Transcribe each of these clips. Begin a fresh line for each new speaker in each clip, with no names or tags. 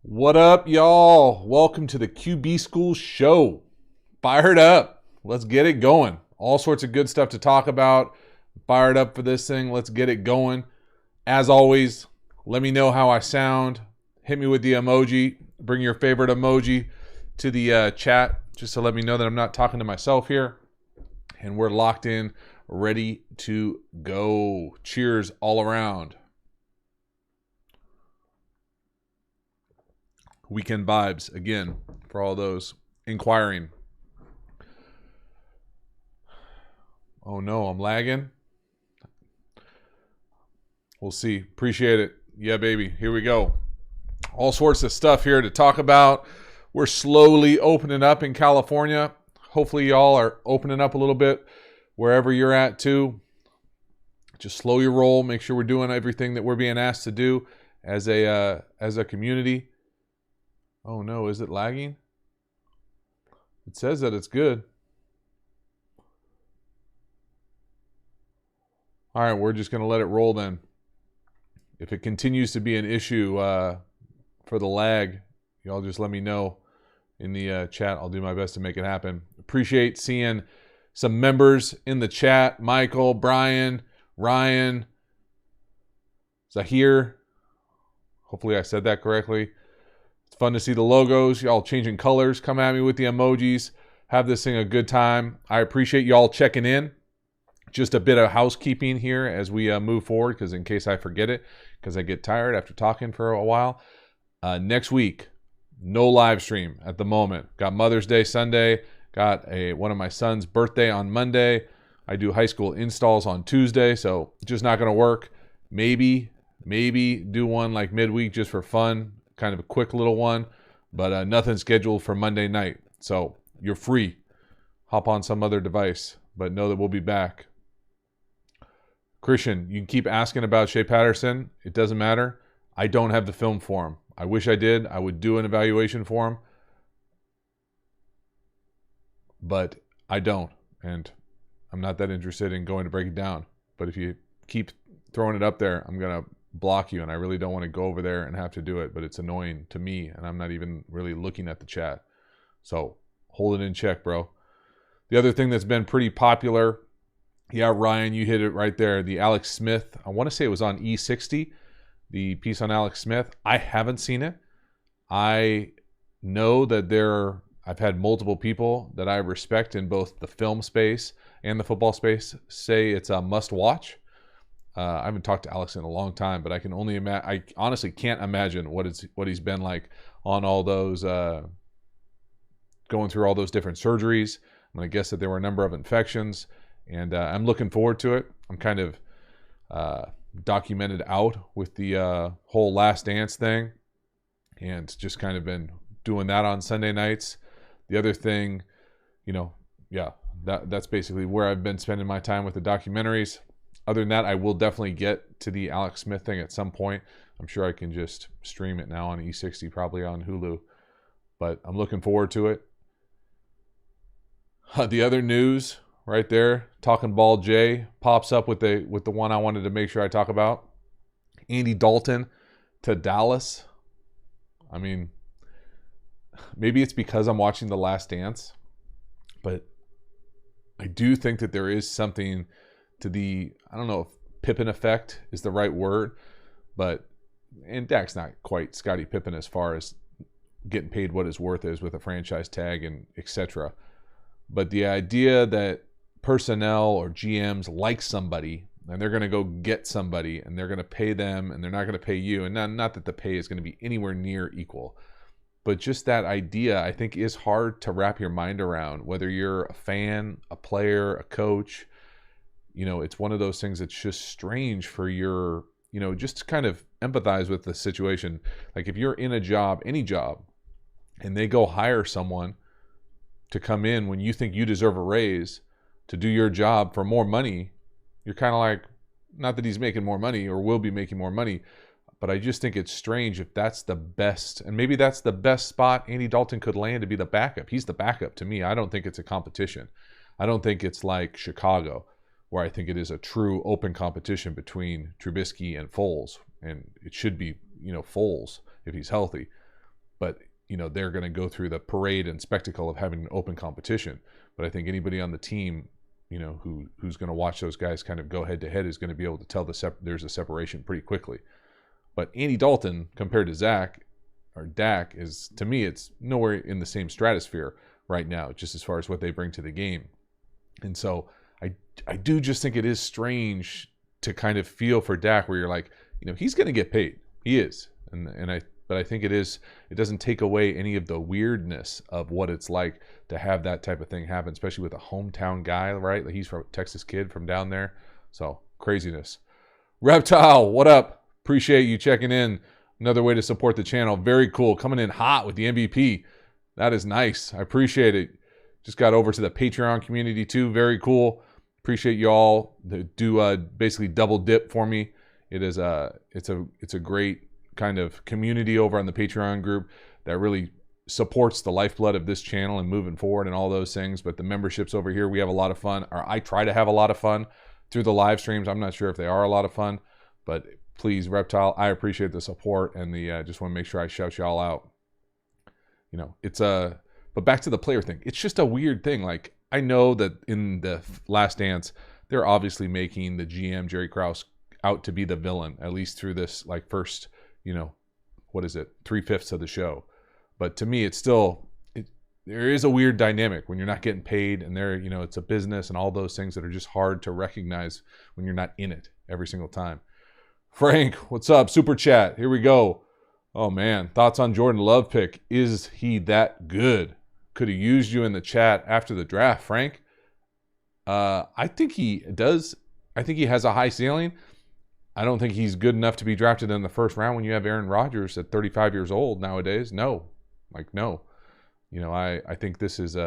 What up, y'all? Welcome to the QB School Show. Fired up. Let's get it going. All sorts of good stuff to talk about. Fired up for this thing. Let's get it going. As always, let me know how I sound. Hit me with the emoji. Bring your favorite emoji to the chat just to let me know that I'm not talking to myself here. And we're locked in, ready to go. Cheers all around. Weekend vibes, again, for all those inquiring. Oh no, I'm lagging. We'll see. Appreciate it. Yeah, baby. Here we go. All sorts of stuff here to talk about. We're slowly opening up in California. Hopefully y'all are opening up a little bit wherever you're at too. Just slow your roll. Make sure we're doing everything that we're being asked to do as a community. Oh no, is it lagging? It says that it's good. All right, we're just going to let it roll then. If it continues to be an issue for the lag, y'all just let me know in the chat. I'll do my best to make it happen. Appreciate seeing some members in the chat. Michael, Brian, Ryan, Zahir. Hopefully I said that correctly. It's fun to see the logos. Y'all changing colors. Come at me with the emojis. Have this thing a good time. I appreciate y'all checking in. Just a bit of housekeeping here as we move forward, because in case I forget it, because I get tired after talking for a while. Next week, no live stream at the moment. Got Mother's Day Sunday. Got one of my son's birthday on Monday. I do high school installs on Tuesday, so just not going to work. Maybe do one like midweek just for fun. Kind of a quick little one, but nothing scheduled for Monday night. So you're free. Hop on some other device, but know that we'll be back. Christian, you can keep asking about Shea Patterson. It doesn't matter. I don't have the film for him. I wish I did. I would do an evaluation for him, but I don't, and I'm not that interested in going to break it down. But if you keep throwing it up there, I'm going to block you, and I really don't want to go over there and have to do it, but it's annoying to me, and I'm not even really looking at the chat. So hold it in check, bro. The other thing that's been pretty popular, yeah, Ryan, you hit it right there. The Alex Smith, I want to say it was on E60, the piece on Alex Smith. I haven't seen it. I know that I've had multiple people that I respect in both the film space and the football space say it's a must watch. I haven't talked to Alex in a long time, but I can only imagine. I honestly can't imagine what he's been like on all those, going through all those different surgeries. I'm going to guess that there were a number of infections, and I'm looking forward to it. I'm kind of documented out with the whole Last Dance thing, and just kind of been doing that on Sunday nights. The other thing, that's basically where I've been spending my time with the documentaries. Other than that, I will definitely get to the Alex Smith thing at some point. I'm sure I can just stream it now on E60, probably on Hulu. But I'm looking forward to it. The other news right there, Talking Ball Jay pops up with the one I wanted to make sure I talk about. Andy Dalton to Dallas. I mean, maybe it's because I'm watching The Last Dance, but I do think that there is something to the, I don't know if Pippen effect is the right word, and Dak's not quite Scottie Pippen as far as getting paid what his worth is with a franchise tag and etc. But the idea that personnel or GMs like somebody and they're going to go get somebody and they're going to pay them and they're not going to pay you, and not that the pay is going to be anywhere near equal, but just that idea I think is hard to wrap your mind around, whether you're a fan, a player, a coach. It's one of those things that's just strange for your, just to kind of empathize with the situation. Like if you're in a job, any job, and they go hire someone to come in when you think you deserve a raise to do your job for more money, you're kind of like, not that he's making more money or will be making more money, but I just think it's strange if that's the best, and maybe that's the best spot Andy Dalton could land to be the backup. He's the backup to me. I don't think it's a competition. I don't think it's like Chicago, where I think it is a true open competition between Trubisky and Foles. And it should be, Foles if he's healthy. but they're going to go through the parade and spectacle of having an open competition. But I think anybody on the team, who's going to watch those guys kind of go head to head is going to be able to tell there's a separation pretty quickly. But Andy Dalton compared to Zach or Dak is, to me, it's nowhere in the same stratosphere right now, just as far as what they bring to the game. And so I do just think it is strange to kind of feel for Dak, where you're like, he's going to get paid. He is. But I think it doesn't take away any of the weirdness of what it's like to have that type of thing happen, especially with a hometown guy, right? Like, he's from Texas kid from down there. So craziness. Reptile, what up? Appreciate you checking in. Another way to support the channel. Very cool. Coming in hot with the MVP. That is nice. I appreciate it. Just got over to the Patreon community too. Very cool. Appreciate you all that do basically double dip for me. It's a great kind of community over on the Patreon group that really supports the lifeblood of this channel and moving forward and all those things. But the memberships over here, we have a lot of fun, or I try to have a lot of fun through the live streams. I'm not sure if they are a lot of fun, but please, Reptile, I appreciate the support, and just want to make sure I shout y'all out. But back to the player thing. It's just a weird thing. Like, I know that in the Last Dance, they're obviously making the GM Jerry Krause out to be the villain, at least through this first, 3/5 of the show. But to me, it's still, there is a weird dynamic when you're not getting paid, and it's a business and all those things that are just hard to recognize when you're not in it every single time. Frank, what's up? Super chat. Here we go. Oh man, thoughts on Jordan Love pick? Is he that good? Could have used you in the chat after the draft, Frank. I think he does. I think he has a high ceiling. I don't think he's good enough to be drafted in the first round when you have Aaron Rodgers at 35 years old nowadays. No. No. I think this is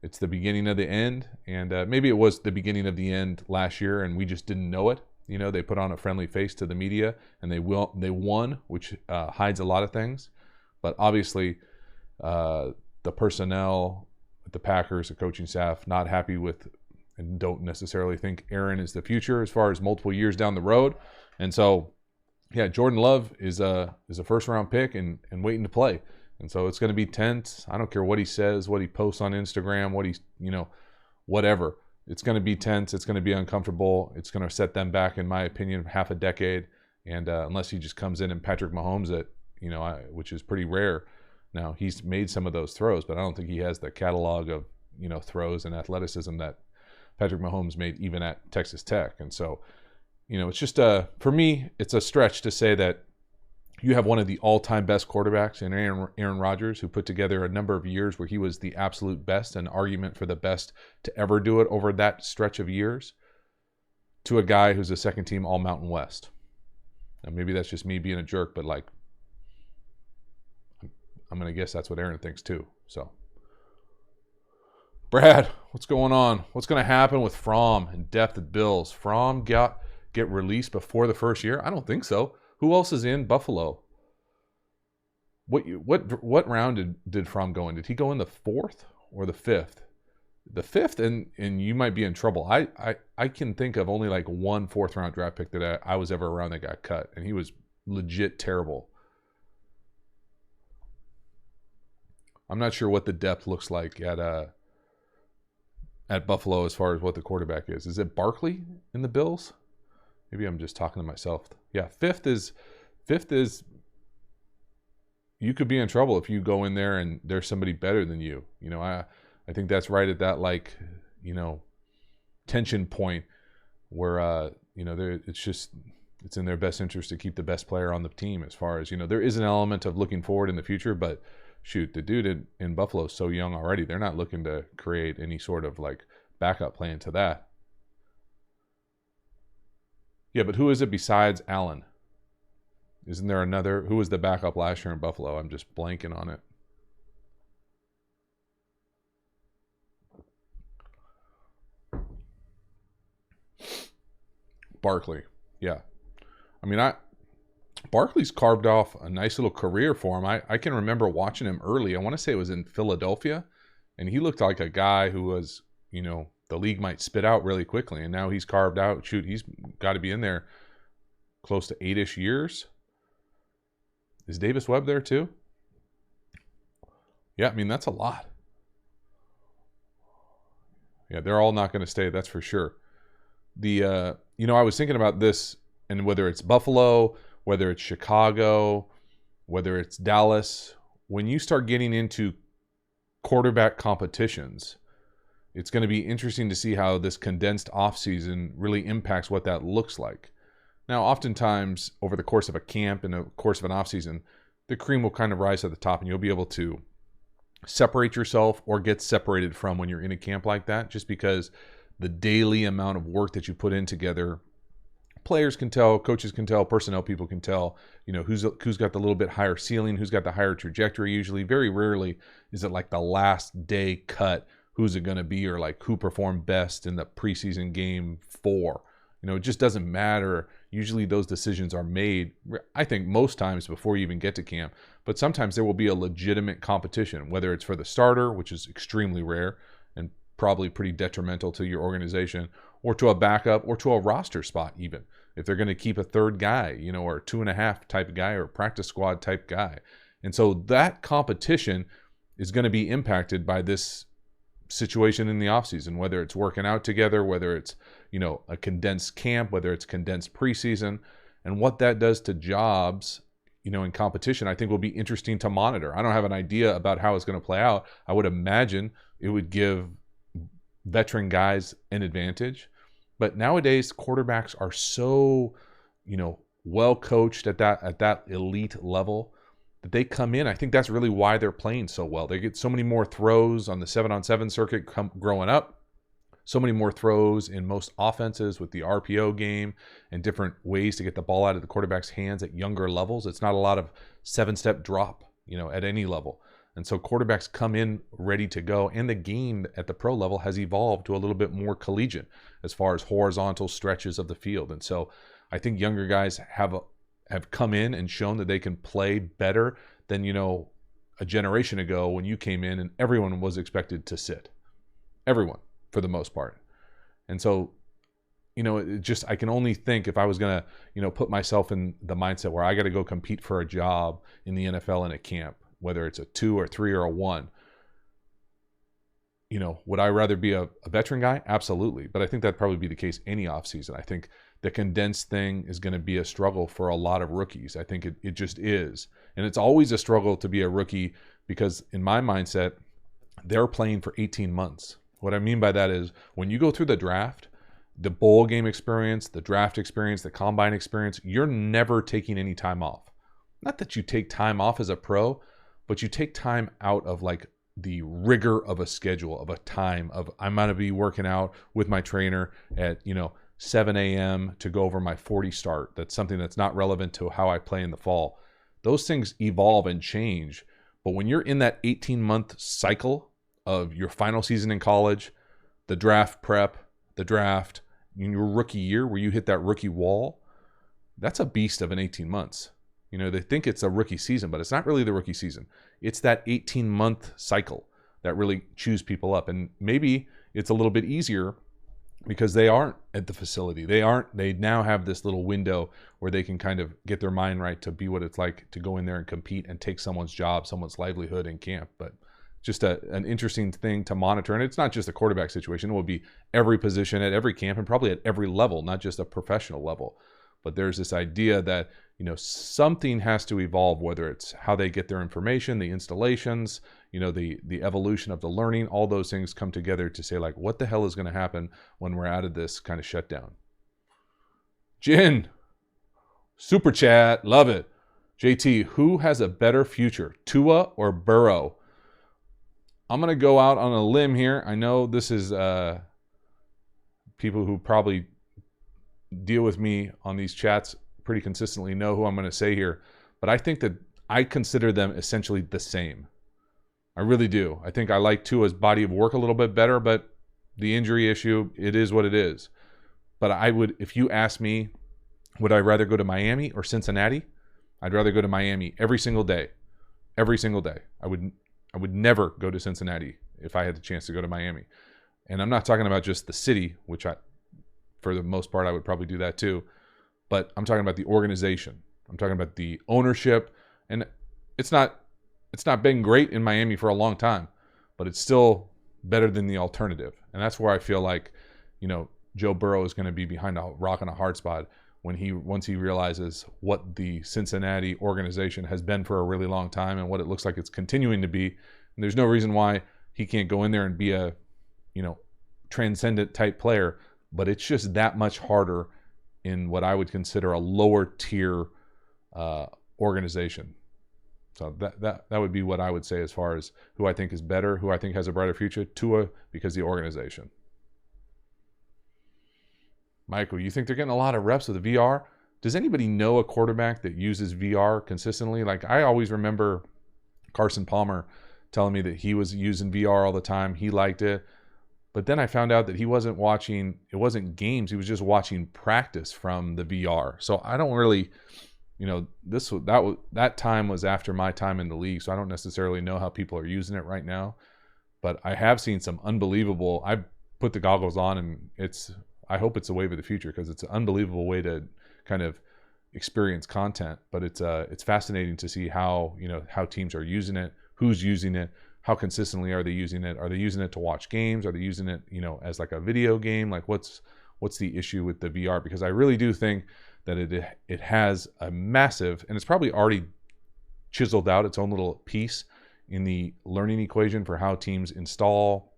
it's the beginning of the end, and maybe it was the beginning of the end last year and we just didn't know it. They put on a friendly face to the media and they won, which hides a lot of things. But obviously, the personnel, the Packers, the coaching staff, not happy with, and don't necessarily think Aaron is the future as far as multiple years down the road. And so, yeah, Jordan Love is a first round pick and waiting to play. And so it's going to be tense. I don't care what he says, what he posts on Instagram, what he's, whatever. It's going to be tense. It's going to be uncomfortable. It's going to set them back, in my opinion, half a decade. And unless he just comes in and Patrick Mahomes it, which is pretty rare. Now, he's made some of those throws, but I don't think he has the catalog of, throws and athleticism that Patrick Mahomes made even at Texas Tech. And so, it's just, for me, it's a stretch to say that you have one of the all-time best quarterbacks in Aaron Rodgers, who put together a number of years where he was the absolute best, an argument for the best to ever do it over that stretch of years, to a guy who's a second-team All-Mountain West. Now, maybe that's just me being a jerk, but I'm going to guess that's what Aaron thinks too. So, Brad, what's going on? What's going to happen with Fromm and depth at Bills? Fromm get released before the first year? I don't think so. Who else is in Buffalo? What round did Fromm go in? Did he go in the 4th or the 5th? The 5th, and you might be in trouble. I can think of only one 4th round draft pick that I was ever around that got cut, and he was legit terrible. I'm not sure what the depth looks like at Buffalo as far as what the quarterback is. Is it Barkley in the Bills? Maybe I'm just talking to myself. Yeah, fifth is you could be in trouble if you go in there and there's somebody better than you. I think that's right at that tension point where it's in their best interest to keep the best player on the team. As far as there is an element of looking forward in the future, but shoot, the dude in Buffalo is so young already. They're not looking to create any sort of backup plan to that. Yeah, but who is it besides Allen? Isn't there another? Who was the backup last year in Buffalo? I'm just blanking on it. Barkley. Yeah. Barkley's carved off a nice little career for him. I can remember watching him early. I want to say it was in Philadelphia, and he looked like a guy who was, the league might spit out really quickly, and now he's carved out. Shoot, he's got to be in there close to 8-ish years. Is Davis Webb there too? Yeah, I mean, that's a lot. Yeah, they're all not going to stay, that's for sure. I was thinking about this, and whether it's Buffalo, whether it's Chicago, whether it's Dallas, when you start getting into quarterback competitions, it's going to be interesting to see how this condensed offseason really impacts what that looks like. Now, oftentimes, over the course of a camp and the course of an offseason, the cream will kind of rise to the top, and you'll be able to separate yourself or get separated from when you're in a camp like that, just because the daily amount of work that you put in together, players can tell, coaches can tell, personnel people can tell, who's got the little bit higher ceiling, who's got the higher trajectory. Usually, very rarely is it like the last day cut, who's it going to be, or like who performed best in the preseason game 4. It just doesn't matter. Usually those decisions are made, I think, most times before you even get to camp. But sometimes there will be a legitimate competition, whether it's for the starter, which is extremely rare and probably pretty detrimental to your organization, or to a backup, or to a roster spot even. If they're going to keep a third guy, or a 2.5 type guy, or a practice squad type guy. And so that competition is going to be impacted by this situation in the offseason, whether it's working out together, whether it's, a condensed camp, whether it's condensed preseason, and what that does to jobs, in competition, I think will be interesting to monitor. I don't have an idea about how it's going to play out. I would imagine it would give veteran guys an advantage, but nowadays quarterbacks are so, well coached at that elite level that they come in. I think that's really why they're playing so well. They get so many more throws on the 7-on-7 circuit growing up, so many more throws in most offenses with the RPO game and different ways to get the ball out of the quarterback's hands at younger levels. It's not a lot of 7-step drop, at any level. And so quarterbacks come in ready to go, and the game at the pro level has evolved to a little bit more collegiate as far as horizontal stretches of the field. And so I think younger guys have come in and shown that they can play better than, a generation ago when you came in and everyone was expected to sit. Everyone, for the most part. And so, I can only think, if I was going to, put myself in the mindset where I got to go compete for a job in the NFL in a camp, whether it's a 2 or 3 or a 1, would I rather be a veteran guy? Absolutely. But I think that'd probably be the case any offseason. I think the condensed thing is going to be a struggle for a lot of rookies. I think it just is. And it's always a struggle to be a rookie because, in my mindset, they're playing for 18 months. What I mean by that is when you go through the draft, the bowl game experience, the draft experience, the combine experience, you're never taking any time off. Not that you take time off as a pro, but you take time out of like the rigor of a schedule, of a time of I'm going to be working out with my trainer at, 7 a.m. to go over my 40 start. That's something that's not relevant to how I play in the fall. Those things evolve and change. But when you're in that 18-month cycle of your final season in college, the draft prep, the draft, in your rookie year where you hit that rookie wall, that's a beast of an 18 months. They think it's a rookie season, but it's not really the rookie season. It's that 18-month cycle that really chews people up. And maybe it's a little bit easier because they aren't at the facility. They now have this little window where they can kind of get their mind right to be what it's like to go in there and compete and take someone's job, someone's livelihood in camp. But just an interesting thing to monitor. And it's not just a quarterback situation. It will be every position at every camp and probably at every level, not just a professional level. But there's this idea that, something has to evolve, whether it's how they get their information, the installations, the evolution of the learning, all those things come together to say, like, what the hell is going to happen when we're out of this kind of shutdown? Jin, super chat, love it. JT, who has a better future, Tua or Burrow? I'm going to go out on a limb here. I know this is people who probably deal with me on these chats pretty consistently know who I'm going to say here, but I think that I consider them essentially the same. I really do. I think I like Tua's body of work a little bit better, but the injury issue, it is what it is. But I would, if you ask me, would I rather go to Miami or Cincinnati? I'd rather go to Miami every single day. Every single day. I would never go to Cincinnati if I had the chance to go to Miami. And I'm not talking about just the city, which for the most part, I would probably do that too. But I'm talking about the organization. I'm talking about the ownership. And it's not it's not been great in Miami for a long time, but it's still better than the alternative. And that's where I feel like, Joe Burrow is going to be behind a rock and a hard spot once he realizes what the Cincinnati organization has been for a really long time and what it looks like it's continuing to be. And there's no reason why he can't go in there and be a, transcendent type player, but it's just that much harder in what I would consider a lower tier organization. So that would be what I would say as far as who I think is better, who I think has a brighter future. Tua, because the organization. Michael, you think they're getting a lot of reps with the VR? Does anybody know a quarterback that uses VR consistently? Like, I always remember Carson Palmer telling me that he was using VR all the time. He liked it. But then I found out that he wasn't watching, it wasn't games. He was just watching practice from the VR. So I don't really, that time was after my time in the league. So I don't necessarily know how people are using it right now. But I have seen some unbelievable, I put the goggles on and I hope it's a wave of the future because it's an unbelievable way to kind of experience content. But it's fascinating to see how teams are using it, who's using it, how consistently are they using it? Are they using it to watch games? Are they using it, as like a video game? Like what's the issue with the VR? Because I really do think that it has a massive, and it's probably already chiseled out its own little piece in the learning equation for how teams install,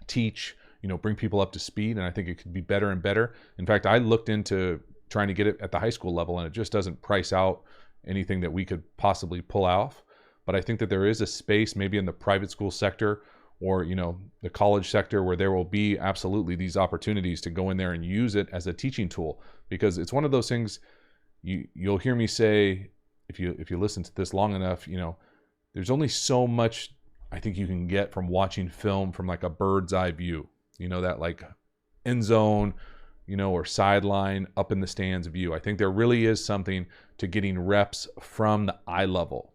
teach, bring people up to speed. And I think it could be better and better. In fact, I looked into trying to get it at the high school level, and it just doesn't price out anything that we could possibly pull off. But I think that there is a space maybe in the private school sector or, the college sector where there will be absolutely these opportunities to go in there and use it as a teaching tool, because it's one of those things you'll hear me say, if you listen to this long enough, there's only so much I think you can get from watching film from like a bird's eye view, that like end zone, or sideline up in the stands view. I think there really is something to getting reps from the eye level.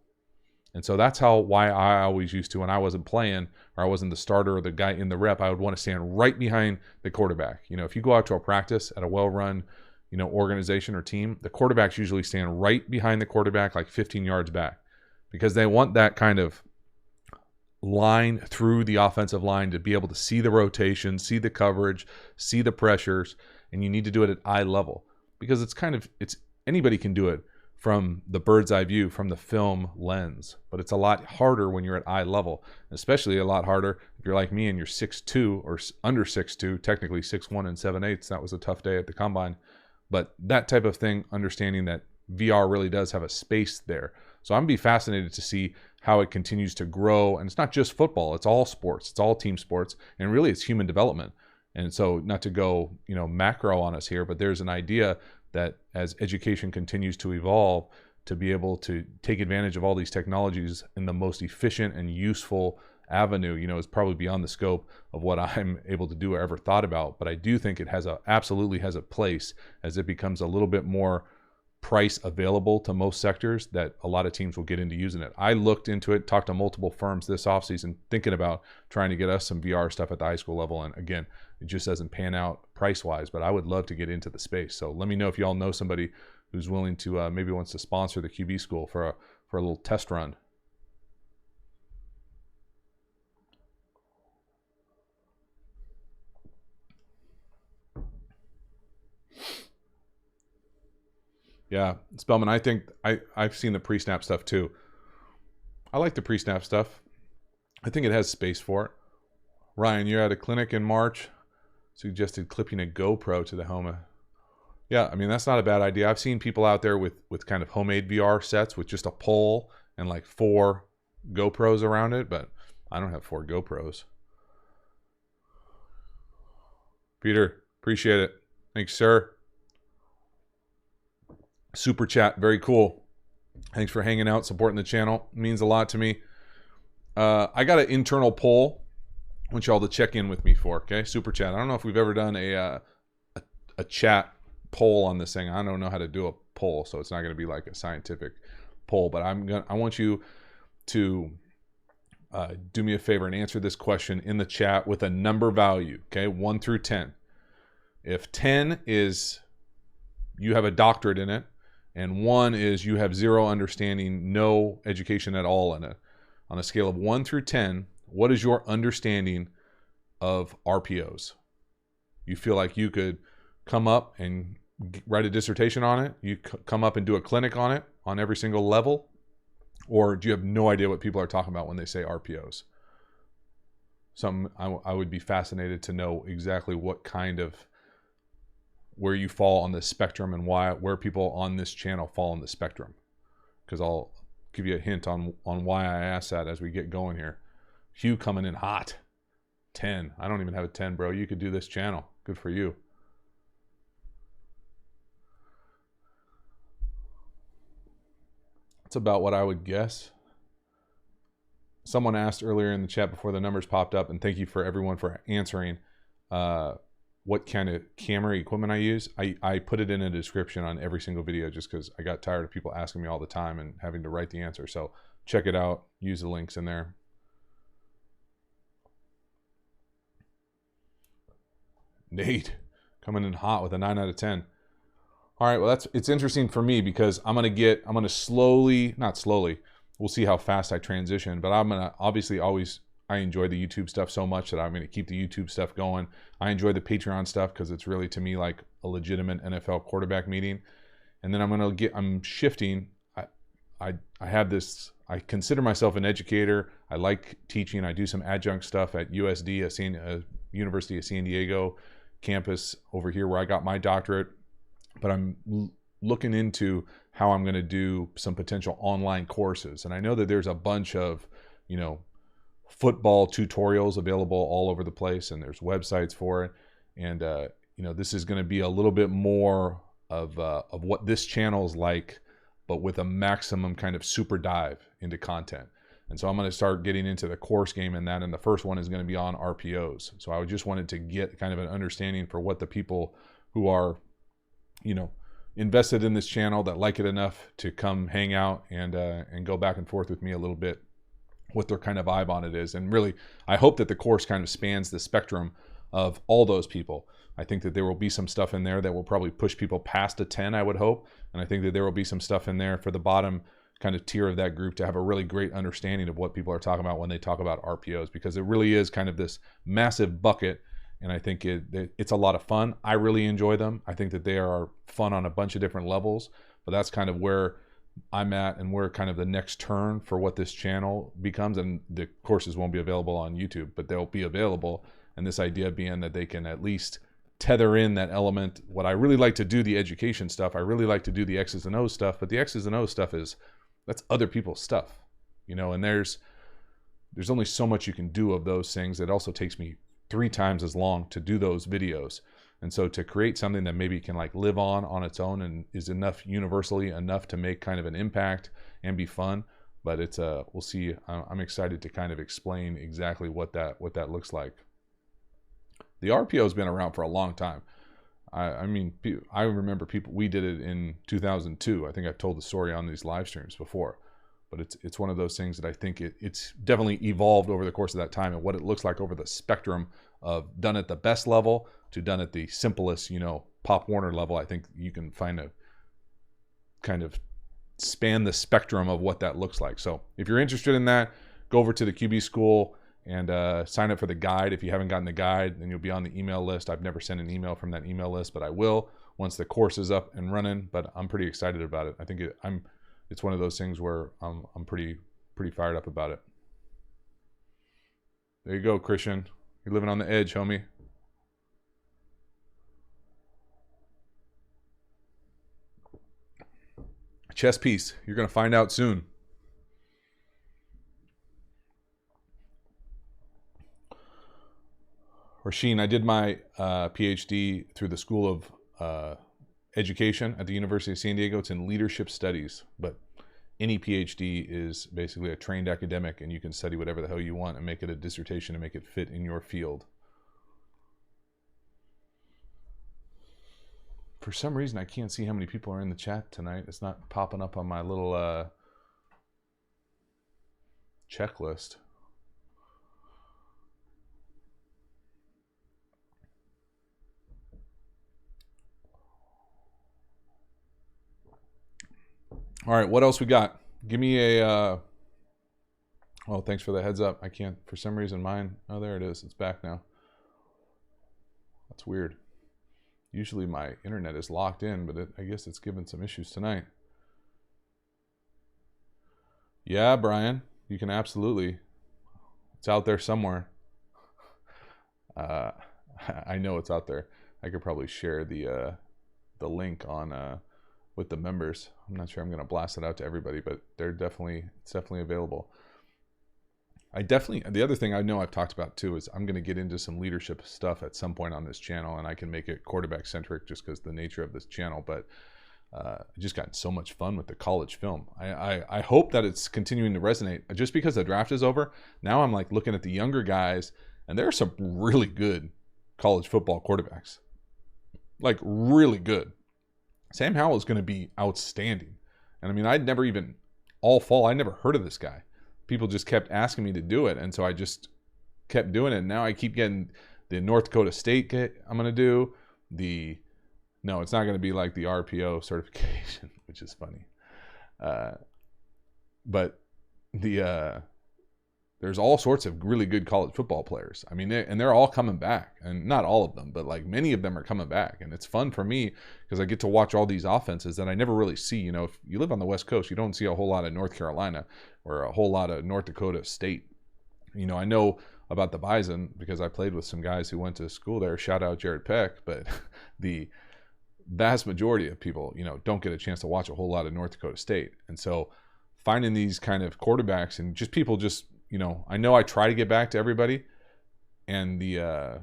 And so that's why I always used to, when I wasn't playing or I wasn't the starter or the guy in the rep, I would want to stand right behind the quarterback. If you go out to a practice at a well-run, organization or team, the quarterbacks usually stand right behind the quarterback, like 15 yards back, because they want that kind of line through the offensive line to be able to see the rotation, see the coverage, see the pressures, and you need to do it at eye level because it's anybody can do it from the bird's eye view, from the film lens. But it's a lot harder when you're at eye level, especially a lot harder if you're like me and you're 6'2" or under 6'2", technically 6'1" and 7/8". That was a tough day at the combine. But that type of thing, understanding that VR really does have a space there. So I'm going to be fascinated to see how it continues to grow. And it's not just football, it's all sports, it's all team sports, and really it's human development. And so not to go, macro on us here, but there's an idea that as education continues to evolve, to be able to take advantage of all these technologies in the most efficient and useful avenue, is probably beyond the scope of what I'm able to do or ever thought about. But I do think it absolutely has a place as it becomes a little bit more price available to most sectors, that a lot of teams will get into using it. I looked into it, talked to multiple firms this offseason, thinking about trying to get us some VR stuff at the high school level. And again, it just doesn't pan out price-wise, but I would love to get into the space. So let me know if y'all know somebody who's willing to maybe wants to sponsor the QB school for a little test run. Yeah, Spellman, I think I've seen the pre-snap stuff too. I like the pre-snap stuff. I think it has space for it. Ryan, you're at a clinic in March. Suggested clipping a GoPro to the helmet. Yeah, I mean, that's not a bad idea. I've seen people out there with kind of homemade VR sets with just a pole and like 4 GoPros around it, but I don't have 4 GoPros. Peter, appreciate it. Thanks, sir. Super chat, very cool. Thanks for hanging out, supporting the channel. It means a lot to me. I got an internal poll I want y'all to check in with me for, okay? Super chat. I don't know if we've ever done a chat poll on this thing. I don't know how to do a poll, so it's not going to be like a scientific poll, but I want you to do me a favor and answer this question in the chat with a number value, okay? 1 through 10. If 10 is you have a doctorate in it, and 1 is you have zero understanding, no education at all in it, on a scale of 1 through 10, what is your understanding of RPOs? You feel like you could come up and write a dissertation on it? You come up and do a clinic on it on every single level? Or do you have no idea what people are talking about when they say RPOs? I would be fascinated to know exactly what kind of, where you fall on the spectrum and where people on this channel fall on the spectrum. Because I'll give you a hint on why I asked that as we get going here. Hugh coming in hot. 10. I don't even have a 10, bro. You could do this channel. Good for you. That's about what I would guess. Someone asked earlier in the chat before the numbers popped up, and thank you for everyone for answering what kind of camera equipment I use. I put it in a description on every single video just because I got tired of people asking me all the time and having to write the answer. So check it out. Use the links in there. Nate coming in hot with a 9 out of 10. All right, well, it's interesting for me because I'm gonna slowly, not slowly, we'll see how fast I transition, but I'm gonna obviously I enjoy the YouTube stuff so much that I'm gonna keep the YouTube stuff going. I enjoy the Patreon stuff because it's really, to me, like a legitimate NFL quarterback meeting. And then I'm shifting. I have this, I consider myself an educator. I like teaching. I do some adjunct stuff at USD, University of San Diego campus over here where I got my doctorate. But I'm looking into how I'm going to do some potential online courses. And I know that there's a bunch of, football tutorials available all over the place, and there's websites for it. And, this is going to be a little bit more of what this channel is like, but with a maximum kind of super dive into content. And so I'm going to start getting into the course game in that. And the first one is going to be on RPOs. So I just wanted to get kind of an understanding for what the people who are invested in this channel that like it enough to come hang out and go back and forth with me a little bit, what their kind of vibe on it is. And really, I hope that the course kind of spans the spectrum of all those people. I think that there will be some stuff in there that will probably push people past a 10, I would hope. And I think that there will be some stuff in there for the bottom kind of tier of that group to have a really great understanding of what people are talking about when they talk about RPOs, because it really is kind of this massive bucket. And I think it's a lot of fun. I really enjoy them. I think that they are fun on a bunch of different levels, but that's kind of where I'm at and where kind of the next turn for what this channel becomes. And the courses won't be available on YouTube, but they'll be available. And this idea being that they can at least tether in that element. What I really like to do, the education stuff, I really like to do the X's and O's stuff, but the X's and O's stuff that's other people's stuff, and there's only so much you can do of those things. It also takes me 3 times as long to do those videos. And so to create something that maybe can like live on its own and is universally enough to make kind of an impact and be fun. But it's we'll see. I'm excited to kind of explain exactly what that looks like. The RPO has been around for a long time. I remember we did it in 2002. I think I've told the story on these live streams before. But it's one of those things that I think it's definitely evolved over the course of that time, and what it looks like over the spectrum of done at the best level to done at the simplest, Pop Warner level. I think you can find a kind of span the spectrum of what that looks like. So if you're interested in that, go over to the QB School and sign up for the guide. If you haven't gotten the guide, then you'll be on the email list. I've never sent an email from that email list, but I will once the course is up and running. But I'm pretty excited about it. I think it's one of those things where I'm pretty fired up about it. There you go, Christian. You're living on the edge, homie. Chess piece. You're going to find out soon. Rasheen, I did my PhD through the School of Education at the University of San Diego. It's in leadership studies, but any PhD is basically a trained academic, and you can study whatever the hell you want and make it a dissertation and make it fit in your field. For some reason, I can't see how many people are in the chat tonight. It's not popping up on my little checklist. All right, what else we got? Give me a Oh, thanks for the heads up. I can't, for some reason, mine. Oh, there it is. It's back now. That's weird. Usually my internet is locked in, but I guess it's given some issues tonight. Yeah, Brian, you can absolutely. It's out there somewhere. I know it's out there. I could probably share the link on with the members. I'm not sure I'm going to blast it out to everybody, but it's definitely available. The other thing I know I've talked about too is I'm going to get into some leadership stuff at some point on this channel, and I can make it quarterback centric just because the nature of this channel. But I just gotten so much fun with the college film. I hope that it's continuing to resonate. Just because the draft is over, now I'm like looking at the younger guys, and there are some really good college football quarterbacks, like really good. Sam Howell is going to be outstanding, and I mean I never heard of this guy. People just kept asking me to do it, and so I just kept doing it. And now I keep getting the North Dakota State I'm going to do. No, it's not going to be like the RPO certification, which is funny. But there's all sorts of really good college football players. I mean, they're all coming back, and not all of them, but like many of them are coming back. And it's fun for me because I get to watch all these offenses that I never really see. You know, if you live on the West Coast, you don't see a whole lot of North Carolina or a whole lot of North Dakota State. You know, I know about the Bison because I played with some guys who went to school there. Shout out Jared Peck. But the vast majority of people, you know, don't get a chance to watch a whole lot of North Dakota State. And so finding these kind of quarterbacks and just people just, you know I try to get back to everybody, and it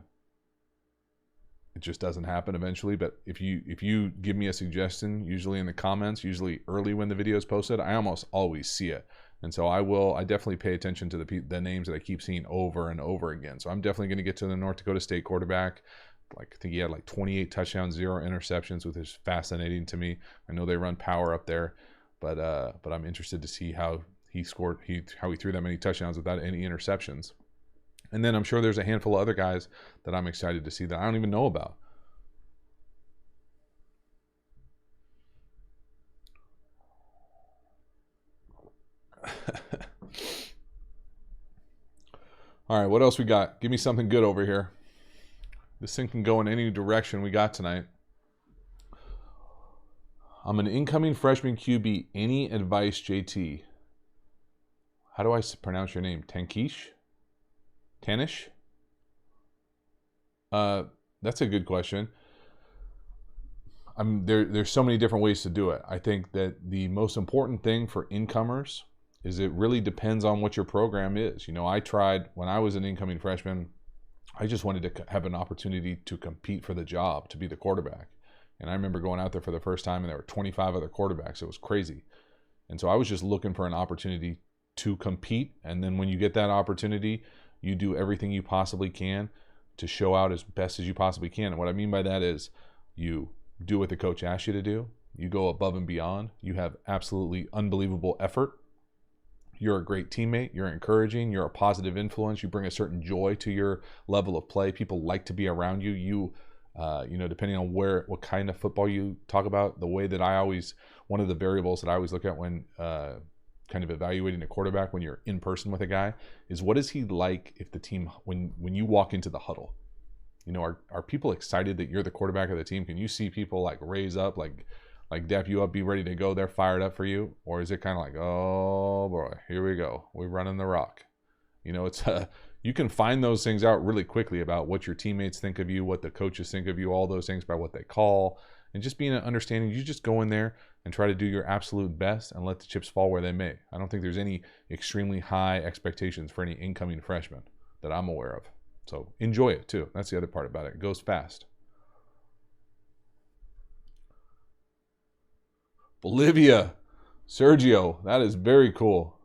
just doesn't happen eventually. But if you give me a suggestion, usually in the comments, usually early when the video is posted, I almost always see it. And so I definitely pay attention to the names that I keep seeing over and over again. So I'm definitely going to get to the North Dakota State quarterback. Like I think he had like 28 touchdowns, 0 interceptions, which is fascinating to me. I know they run power up there, but I'm interested to see how he threw that many touchdowns without any interceptions. And then I'm sure there's a handful of other guys that I'm excited to see that I don't even know about. All right, what else we got? Give me something good over here. This thing can go in any direction we got tonight. I'm an incoming freshman QB. Any advice, JT? How do I pronounce your name? Tankish? Tanish? That's a good question. There's so many different ways to do it. I think that the most important thing for incomers is it really depends on what your program is. You know, I tried when I was an incoming freshman, I just wanted to have an opportunity to compete for the job, to be the quarterback. And I remember going out there for the first time and there were 25 other quarterbacks. It was crazy. And so I was just looking for an opportunity to compete. And then when you get that opportunity, you do everything you possibly can to show out as best as you possibly can. And what I mean by that is you do what the coach asks you to do. You go above and beyond. You have absolutely unbelievable effort. You're a great teammate. You're encouraging. You're a positive influence. You bring a certain joy to your level of play. People like to be around you. You know, depending on what kind of football you talk about, the way that one of the variables that I always look at when kind of evaluating a quarterback when you're in person with a guy is what is he like if the team, when you walk into the huddle, you know, are people excited that you're the quarterback of the team? Can you see people like raise up, like dap you up, be ready to go? They're fired up for you. Or is it kind of like, oh boy, here we go, we're running the rock? You know, it's you can find those things out really quickly about what your teammates think of you, what the coaches think of you, all those things by what they call, and just being an understanding. You just go in there and try to do your absolute best and let the chips fall where they may. I don't think there's any extremely high expectations for any incoming freshman that I'm aware of. So enjoy it too. That's the other part about it. It goes fast. Bolivia, Sergio, that is very cool.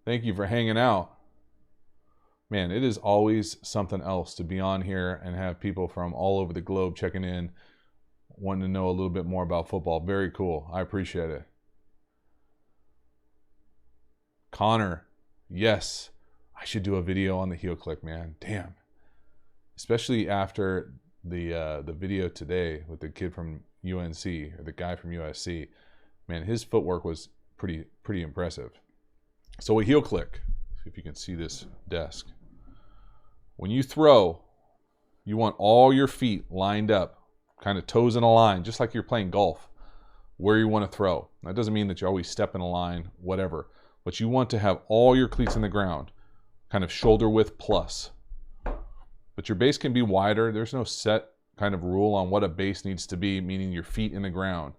Thank you for hanging out. Man, it is always something else to be on here and have people from all over the globe checking in, wanting to know a little bit more about football. Very cool. I appreciate it. Connor, yes, I should do a video on the heel click, man. Damn. Especially after the video today with the kid from UNC, or the guy from USC. Man, his footwork was pretty impressive. So a heel click. See if you can see this desk. When you throw, you want all your feet lined up, kind of toes in a line, just like you're playing golf, where you want to throw. That doesn't mean that you always step in a line, whatever. But you want to have all your cleats in the ground, kind of shoulder width plus. But your base can be wider. There's no set kind of rule on what a base needs to be, meaning your feet in the ground.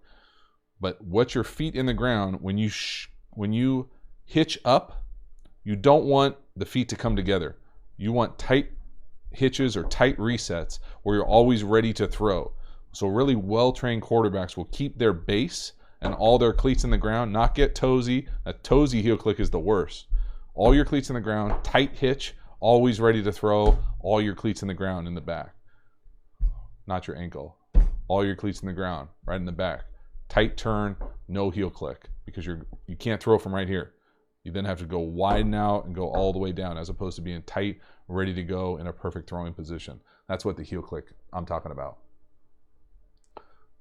But what's your feet in the ground, when you hitch up, you don't want the feet to come together. You want tight hitches or tight resets where you're always ready to throw. So really well-trained quarterbacks will keep their base and all their cleats in the ground, not get toesy. A toesy heel click is the worst. All your cleats in the ground, tight hitch, always ready to throw, all your cleats in the ground in the back. Not your ankle. All your cleats in the ground, right in the back. Tight turn, no heel click, because you can't throw from right here. You then have to go widen out and go all the way down, as opposed to being tight, ready to go in a perfect throwing position. That's what the heel click I'm talking about.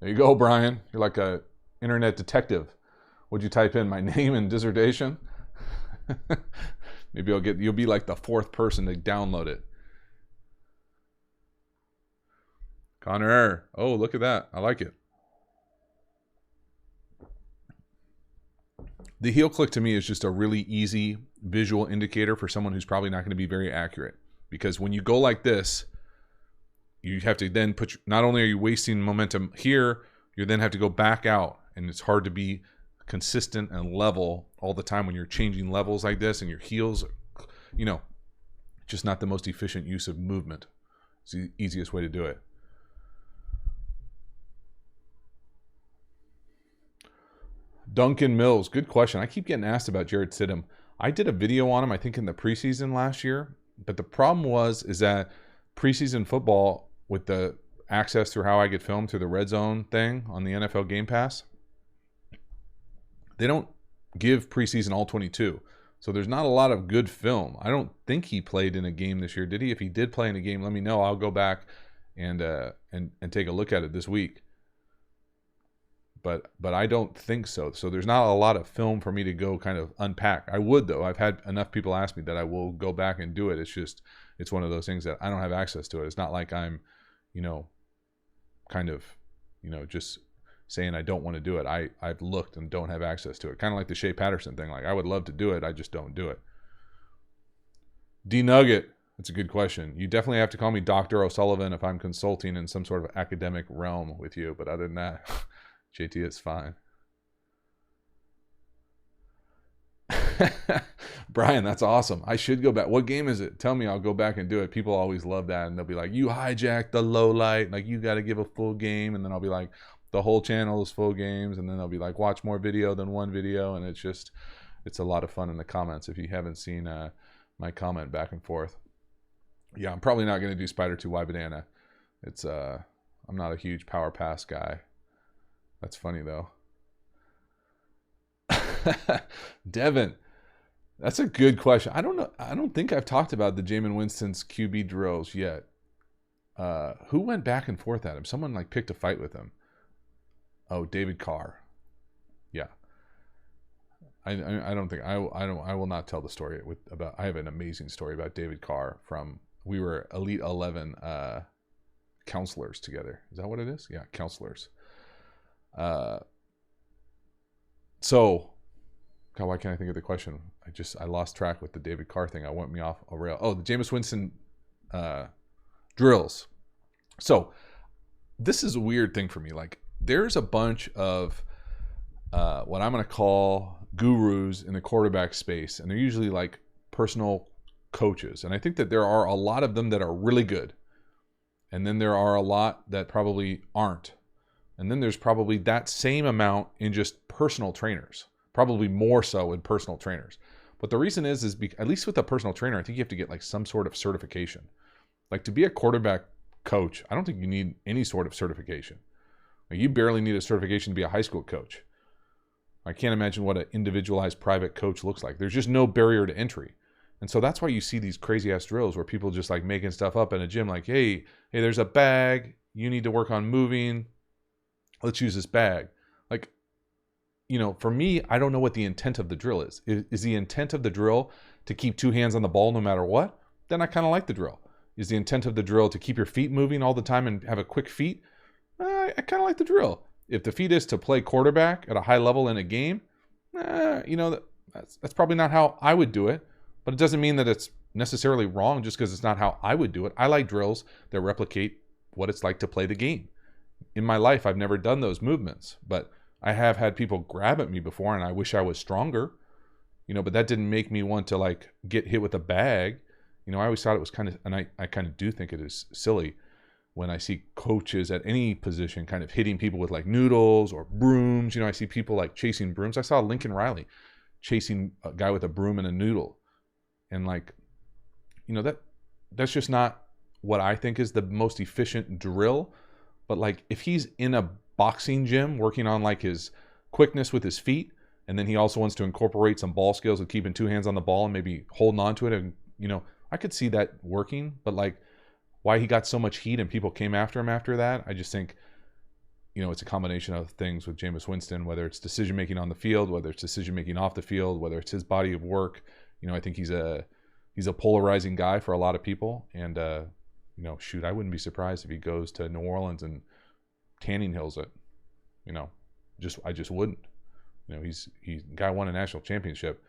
There you go, Brian. You're like a internet detective. Would you type in my name and dissertation? Maybe you'll be like the fourth person to download it. Connor. Oh, look at that. I like it. The heel click to me is just a really easy visual indicator for someone who's probably not going to be very accurate. Because when you go like this, you have to then not only are you wasting momentum here, you then have to go back out. And it's hard to be consistent and level all the time when you're changing levels like this, and your heels, just not the most efficient use of movement. It's the easiest way to do it. Duncan Mills, good question. I keep getting asked about Jared Stidham. I did a video on him, I think in the preseason last year, but the problem is that preseason football, with the access through how I get filmed through the red zone thing on the NFL Game Pass, they don't give preseason all 22. So there's not a lot of good film. I don't think he played in a game this year, did he? If he did play in a game, let me know. I'll go back and take a look at it this week. But I don't think so. So there's not a lot of film for me to go kind of unpack. I would, though. I've had enough people ask me that I will go back and do it. It's one of those things that I don't have access to it. It's not like I'm, just saying I don't want to do it. I've looked and don't have access to it. Kind of like the Shea Patterson thing. Like, I would love to do it. I just don't do it. D Nugget. That's a good question. You definitely have to call me Dr. O'Sullivan if I'm consulting in some sort of academic realm with you. But other than that, JT, it's fine. Brian, that's awesome. I should go back. What game is it? Tell me, I'll go back and do it. People always love that, and they'll be like, you hijacked the low light. Like, you got to give a full game. And then I'll be like, the whole channel is full games. And then they'll be like, watch more video than one video. And it's a lot of fun in the comments if you haven't seen my comment back and forth. Yeah, I'm probably not going to do Spider 2Y Banana. I'm not a huge power pass guy. That's funny, though. Devin, that's a good question. I don't know. I don't think I've talked about the Jameis Winston's QB drills yet. Who went back and forth at him? Someone picked a fight with him. Oh, David Carr. Yeah. I don't think I will not tell the story about. I have an amazing story about David Carr from. We were Elite 11 counselors together. Is that what it is? Yeah, counselors. So, God, why can't I think of the question? I lost track with the David Carr thing. I went me off a rail. Oh, the Jameis Winston drills. So, this is a weird thing for me. There's a bunch of what I'm going to call gurus in the quarterback space, and they're usually personal coaches. And I think that there are a lot of them that are really good. And then there are a lot that probably aren't. And then there's probably that same amount in just personal trainers, probably more so in personal trainers. But the reason is at least with a personal trainer, I think you have to get some sort of certification. To be a quarterback coach, I don't think you need any sort of certification. You barely need a certification to be a high school coach. I can't imagine what an individualized private coach looks like. There's just no barrier to entry. And so that's why you see these crazy ass drills where people just making stuff up in a gym, hey, there's a bag. You need to work on moving. Let's use this bag. For me, I don't know what the intent of the drill is. Is the intent of the drill to keep two hands on the ball no matter what, then I kind of like the drill. Is the intent of the drill to keep your feet moving all the time and have a quick feet? I kind of like the drill. If the feet is to play quarterback at a high level in a game, that's probably not how I would do it. But it doesn't mean that it's necessarily wrong just because it's not how I would do it. I like drills that replicate what it's like to play the game. In my life, I've never done those movements, but I have had people grab at me before, and I wish I was stronger, but that didn't make me want to like get hit with a bag. I always thought it was kind of, and I kind of do think it is silly when I see coaches at any position kind of hitting people with like noodles or brooms. I see people like chasing brooms. I saw Lincoln Riley chasing a guy with a broom and a noodle. And like, that's just not what I think is the most efficient drill. But like if he's in a boxing gym working on like his quickness with his feet, and then he also wants to incorporate some ball skills with keeping two hands on the ball and maybe holding on to it, and I could see that working. But like why he got so much heat and people came after him after that, I just think it's a combination of things with Jameis Winston, whether it's decision making on the field, whether it's decision making off the field, whether it's his body of work. I think he's a polarizing guy for a lot of people, and I wouldn't be surprised if he goes to New Orleans and Tanning Hills it. I just wouldn't. He guy won a national championship.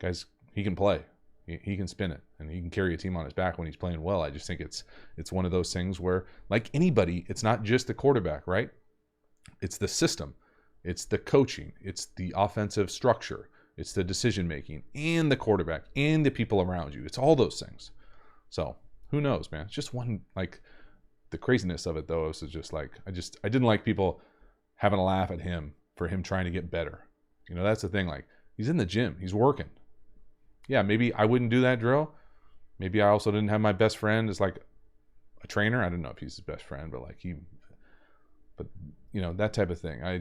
Guys, he can play. He can spin it, and he can carry a team on his back when he's playing well. I just think it's one of those things where, like anybody, it's not just the quarterback, right? It's the system, it's the coaching, it's the offensive structure, it's the decision making, and the quarterback, and the people around you. It's all those things. So who knows, man? It's just one, like the craziness of it though is just like I didn't like people having a laugh at him for him trying to get better. That's the thing. Like he's in the gym, he's working. Yeah, maybe I wouldn't do that drill. Maybe I also didn't have my best friend as like a trainer. I don't know if he's his best friend, but like that type of thing. I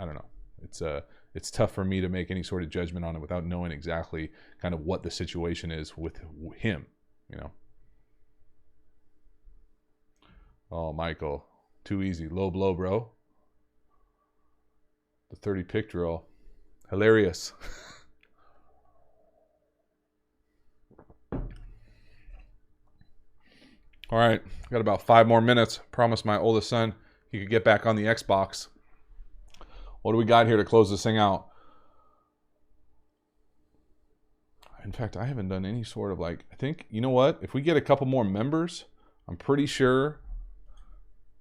don't know. It's tough for me to make any sort of judgment on it without knowing exactly kind of what the situation is with him, Oh, Michael, too easy. Low blow, bro. The 30 pick drill. Hilarious. All right, got about 5 more minutes. Promised my oldest son he could get back on the Xbox. What do we got here to close this thing out? In fact, I haven't done any sort of like, I think, you know what? If we get a couple more members, I'm pretty sure,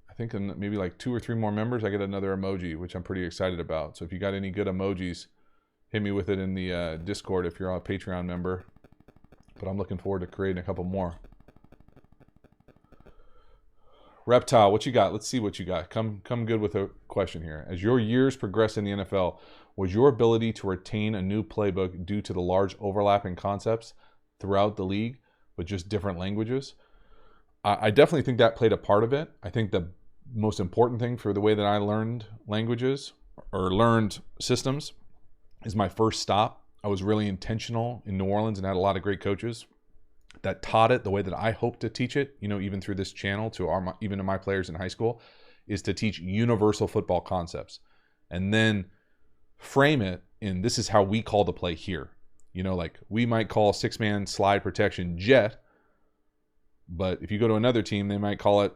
I think in maybe like 2 or 3 more members, I get another emoji, which I'm pretty excited about. So if you got any good emojis, hit me with it in the Discord if you're a Patreon member. But I'm looking forward to creating a couple more. Reptile, what you got? Let's see what you got. Come good with a question here. As your years progress in the NFL, was your ability to retain a new playbook due to the large overlap in concepts throughout the league, but just different languages? I definitely think that played a part of it. I think the most important thing for the way that I learned languages or learned systems is my first stop. I was really intentional in New Orleans and had a lot of great coaches that taught it the way that I hope to teach it, even through this channel even to my players in high school, is to teach universal football concepts and then frame it in this is how we call the play here. Like we might call 6-man slide protection jet, but if you go to another team, they might call it,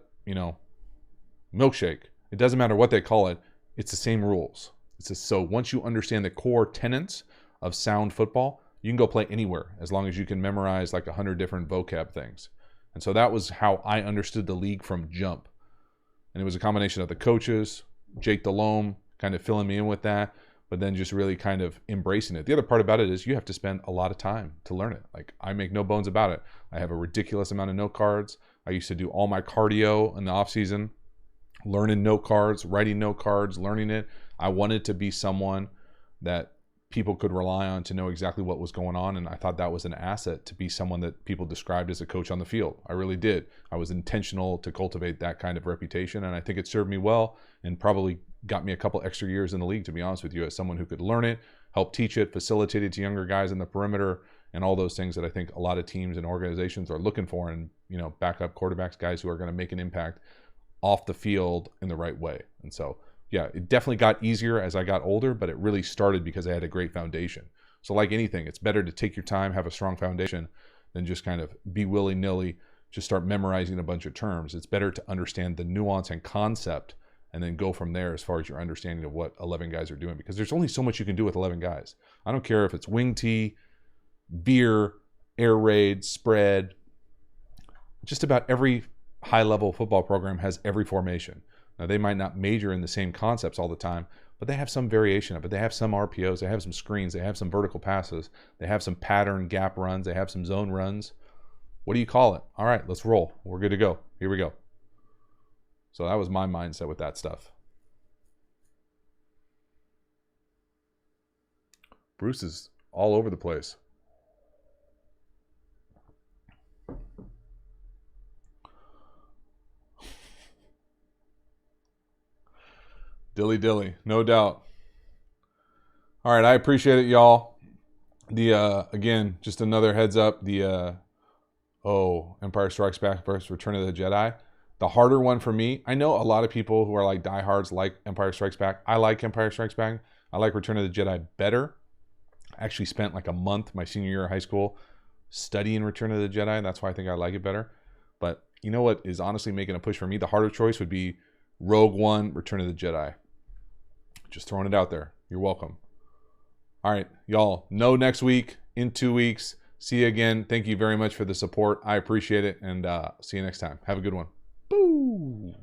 milkshake. It doesn't matter what they call it. It's the same rules. So once you understand the core tenets of sound football, you can go play anywhere as long as you can memorize like 100 different vocab things. And so that was how I understood the league from jump. And it was a combination of the coaches, Jake Delhomme kind of filling me in with that, but then just really kind of embracing it. The other part about it is you have to spend a lot of time to learn it. Like I make no bones about it. I have a ridiculous amount of note cards. I used to do all my cardio in the off season, learning note cards, writing note cards, learning it. I wanted to be someone that people could rely on to know exactly what was going on. And I thought that was an asset to be someone that people described as a coach on the field. I really did. I was intentional to cultivate that kind of reputation. And I think it served me well and probably got me a couple extra years in the league, to be honest with you, as someone who could learn it, help teach it, facilitate it to younger guys in the perimeter, and all those things that I think a lot of teams and organizations are looking for. And, backup quarterbacks, guys who are going to make an impact off the field in the right way. And so, yeah, it definitely got easier as I got older, but it really started because I had a great foundation. So like anything, it's better to take your time, have a strong foundation, than just kind of be willy-nilly, just start memorizing a bunch of terms. It's better to understand the nuance and concept and then go from there as far as your understanding of what 11 guys are doing, because there's only so much you can do with 11 guys. I don't care if it's wing tee, veer, air raid, spread. Just about every high-level football program has every formation. Now, they might not major in the same concepts all the time, but they have some variation of it. They have some RPOs, they have some screens, they have some vertical passes, they have some pattern gap runs, they have some zone runs. What do you call it? All right, let's roll. We're good to go. Here we go. So that was my mindset with that stuff. Bruce is all over the place. Dilly, no doubt. All right, I appreciate it, y'all. Again, just another heads up. Empire Strikes Back versus Return of the Jedi. The harder one for me. I know a lot of people who are like diehards like Empire Strikes Back. I like Empire Strikes Back. I like Return of the Jedi better. I actually spent like a month my senior year of high school studying Return of the Jedi. That's why I think I like it better. But you know what is honestly making a push for me? The harder choice would be Rogue One, Return of the Jedi. Just throwing it out there. You're welcome. All right, y'all. Know next week, in 2 weeks. See you again. Thank you very much for the support. I appreciate it. And see you next time. Have a good one. Boo.